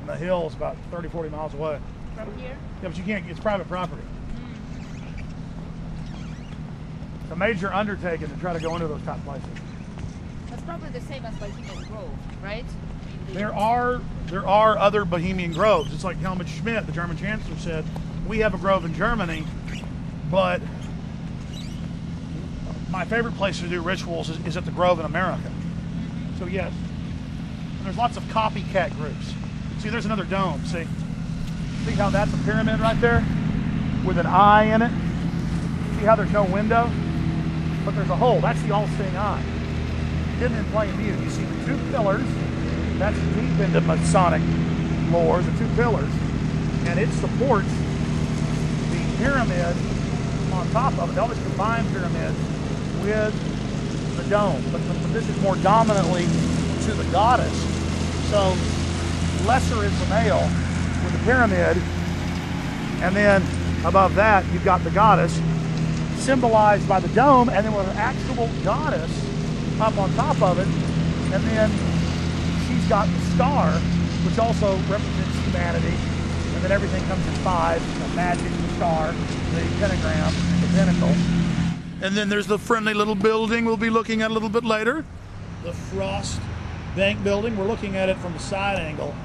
the hills about 30, 40 miles away. From here? Yeah, but you can't, it's private property. It's a major undertaking to try to go into those top places. That's probably the same as Bohemian Grove, right? There are other Bohemian Groves. It's like Helmut Schmidt, the German chancellor, said, we have a grove in Germany, but my favorite place to do rituals is at the Grove in America. So yes, and there's lots of copycat groups. See, there's another dome, see how that's a pyramid right there with an eye in it? See how there's no window? But there's a hole, that's the all-seeing eye. Hidden in plain view, you see the two pillars, that's deep into Masonic lore, the two pillars, and it supports the pyramid on top of it. They always combine pyramids with the dome, but this is more dominantly to the goddess. So lesser is the male with the pyramid, and then above that you've got the goddess symbolized by the dome, and then with an actual goddess up on top of it, and then she's got the star, which also represents humanity, and then everything comes in fives: the magic, the star, the pentagram, the pinnacle. And then there's the friendly little building we'll be looking at a little bit later, the Frost Bank building. We're looking at it from a side angle,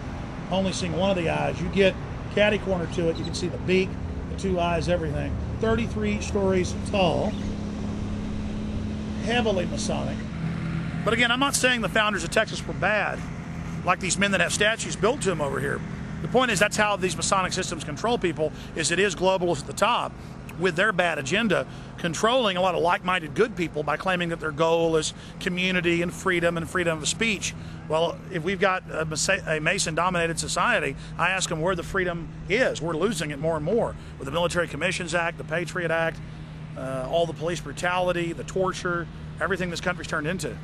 only seeing one of the eyes. You get catty corner to it, you can see the beak, the two eyes, everything. 33 stories tall, heavily Masonic. But again, I'm not saying the founders of Texas were bad, like these men that have statues built to them over here. The point is, that's how these Masonic systems control people, is it is globalists at the top with their bad agenda, controlling a lot of like-minded good people by claiming that their goal is community and freedom of speech. Well, if we've got a Mason-dominated society, I ask them where the freedom is. We're losing it more and more with the Military Commissions Act, the Patriot Act, all the police brutality, the torture, everything this country's turned into.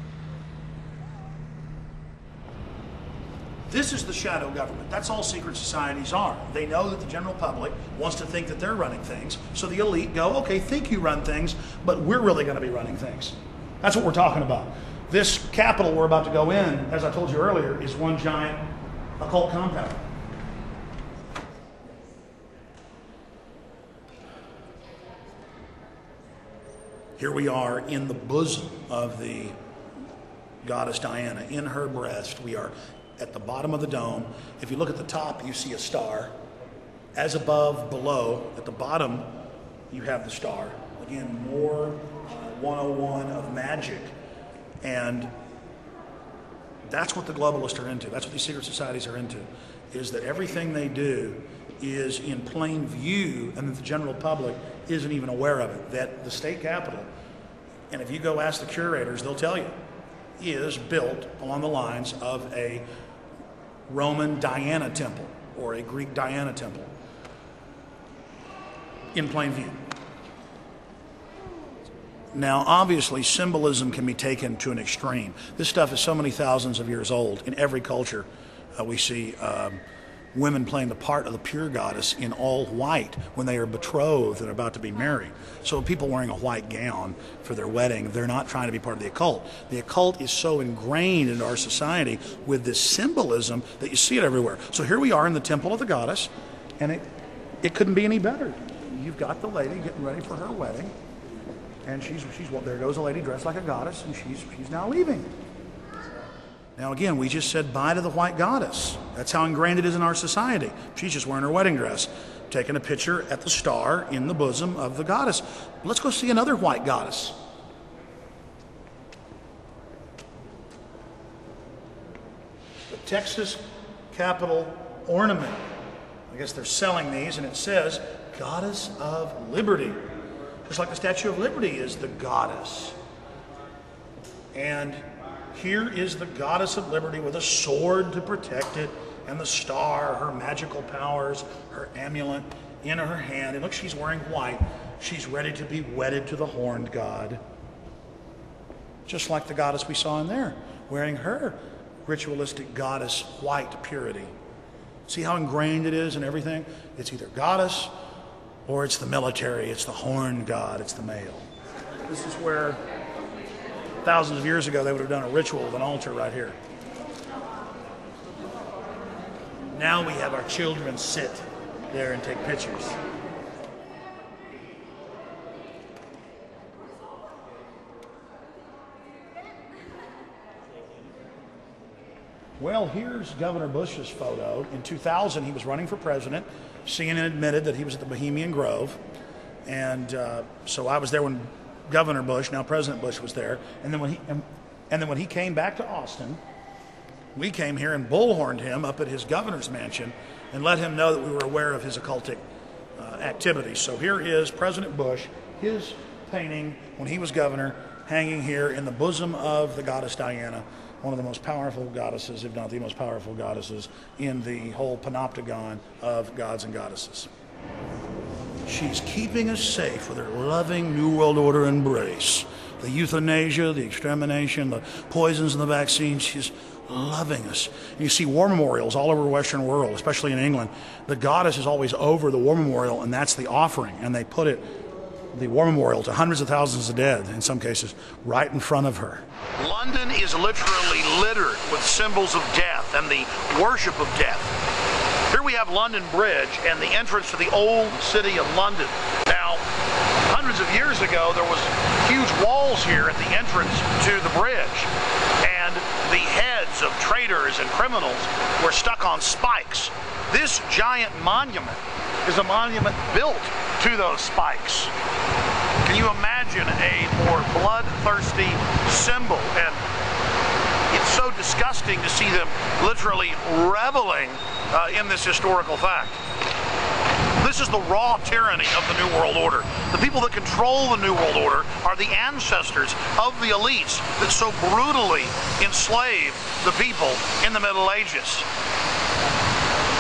This is the shadow government. That's all secret societies are. They know that the general public wants to think that they're running things, so the elite go, okay, think you run things, but we're really going to be running things. That's what we're talking about. This Capitol we're about to go in, as I told you earlier, is one giant occult compound. Here we are in the bosom of the goddess Diana. In her breast, we are at the bottom of the dome. If you look at the top, you see a star. As above, below, at the bottom, you have the star. Again, more 101 of magic. And that's what the globalists are into. That's what these secret societies are into, is that everything they do is in plain view and that the general public isn't even aware of it. That the state capitol, and if you go ask the curators, they'll tell you, is built along the lines of a Roman Diana temple or a Greek Diana temple in plain view. Now, obviously, symbolism can be taken to an extreme. This stuff is so many thousands of years old. In every culture, we see women playing the part of the pure goddess in all white when they are betrothed and about to be married. So people wearing a white gown for their wedding, they're not trying to be part of the occult. The occult is so ingrained into our society with this symbolism that you see it everywhere. So here we are in the temple of the goddess, and it couldn't be any better. You've got the lady getting ready for her wedding, and she's well, there goes a lady dressed like a goddess, and she's now leaving. Now again, we just said bye to the white goddess. That's how ingrained it is in our society. She's just wearing her wedding dress, taking a picture at the star in the bosom of the goddess. Let's go see another white goddess. The Texas Capitol ornament. I guess they're selling these, and it says, Goddess of Liberty. Just like the Statue of Liberty is the goddess. And here is the Goddess of Liberty with a sword to protect it, and the star, her magical powers, her amulet in her hand. And look, she's wearing white. She's ready to be wedded to the horned god. Just like the goddess we saw in there, wearing her ritualistic goddess white purity. See how ingrained it is in everything? It's either goddess or it's the military, it's the horned god, it's the male. This is where thousands of years ago they would have done a ritual with an altar right here. Now we have our children sit there and take pictures. Well, here's Governor Bush's photo. In 2000, he was running for president. CNN admitted that he was at the Bohemian Grove. And so I was there when Governor Bush, now President Bush, was there. And then when he came back to Austin, we came here and bullhorned him up at his governor's mansion and let him know that we were aware of his occultic activities. So here is President Bush, his painting when he was governor, hanging here in the bosom of the goddess Diana, one of the most powerful goddesses, if not the most powerful goddesses, in the whole panopticon of gods and goddesses. She's keeping us safe with her loving New World Order embrace. The euthanasia, the extermination, the poisons and the vaccines, she's loving us. And you see war memorials all over the Western world, especially in England. The goddess is always over the war memorial, and that's the offering. And they put the war memorial to hundreds of thousands of dead, in some cases, right in front of her. London is literally littered with symbols of death and the worship of death. Here we have London Bridge and the entrance to the old city of London. Now, hundreds of years ago, there was huge walls here at the entrance to the bridge, and the heads of traitors and criminals were stuck on spikes. This giant monument is a monument built to those spikes. Can you imagine a more bloodthirsty symbol? And it's so disgusting to see them literally reveling in this historical fact. This is the raw tyranny of the New World Order. The people that control the New World Order are the ancestors of the elites that so brutally enslaved the people in the Middle Ages.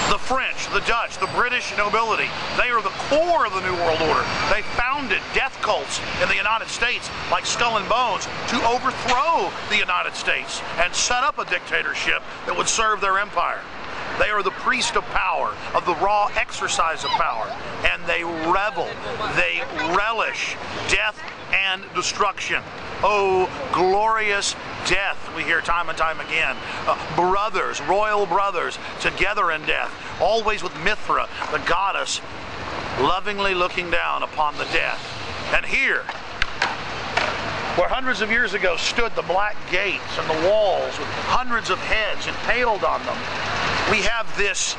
The French, the Dutch, the British nobility, they are the core of the New World Order. They founded death cults in the United States like Skull and Bones to overthrow the United States and set up a dictatorship that would serve their empire. They are the priest of power, of the raw exercise of power, and they revel, they relish death and destruction. Oh, glorious death, we hear time and time again. Brothers, royal brothers, together in death, always with Mithra, the goddess, lovingly looking down upon the death. And here, where hundreds of years ago stood the black gates and the walls with hundreds of heads impaled on them, we have this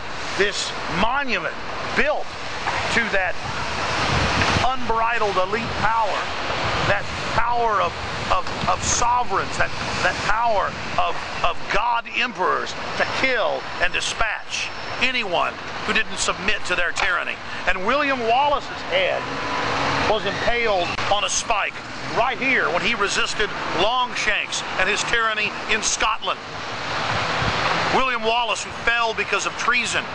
monument built to that unbridled elite power, that power of sovereigns, that power of God emperors to kill and dispatch anyone who didn't submit to their tyranny. And William Wallace's head was impaled on a spike right here when he resisted Longshanks and his tyranny in Scotland. William Wallace, who fell because of treason.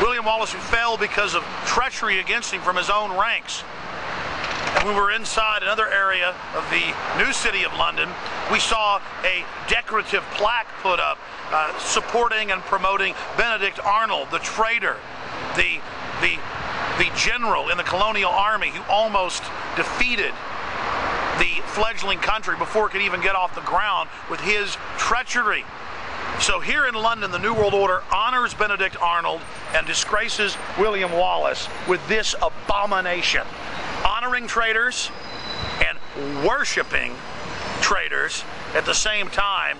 William Wallace, who fell because of treachery against him from his own ranks. And when we were inside another area of the new city of London, we saw a decorative plaque put up supporting and promoting Benedict Arnold, the traitor, the general in the colonial army who almost defeated the fledgling country before it could even get off the ground with his treachery. So here in London, the New World Order honors Benedict Arnold and disgraces William Wallace with this abomination. Honoring traitors and worshiping traitors at the same time,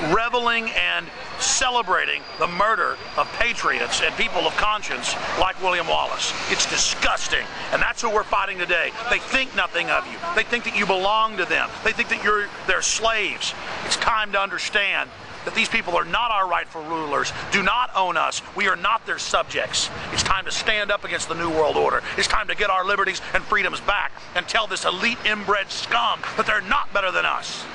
reveling and celebrating the murder of patriots and people of conscience like William Wallace. It's disgusting, and that's who we're fighting today. They think nothing of you. They think that you belong to them. They think that you're their slaves. It's time to understand that these people are not our rightful rulers, do not own us. We are not their subjects. It's time to stand up against the New World Order. It's time to get our liberties and freedoms back and tell this elite inbred scum that they're not better than us.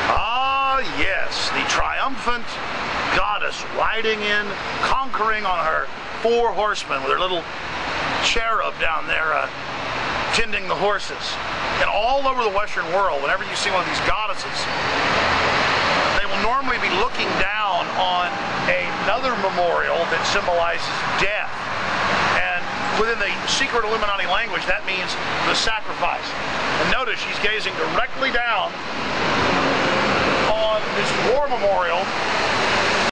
Ah, yes, the triumphant goddess riding in, conquering on her 4 horsemen with her little cherub down there tending the horses. And all over the Western world, whenever you see one of these goddesses, they will normally be looking down on another memorial that symbolizes death. And within the secret Illuminati language, that means the sacrifice. And notice she's gazing directly down on war memorial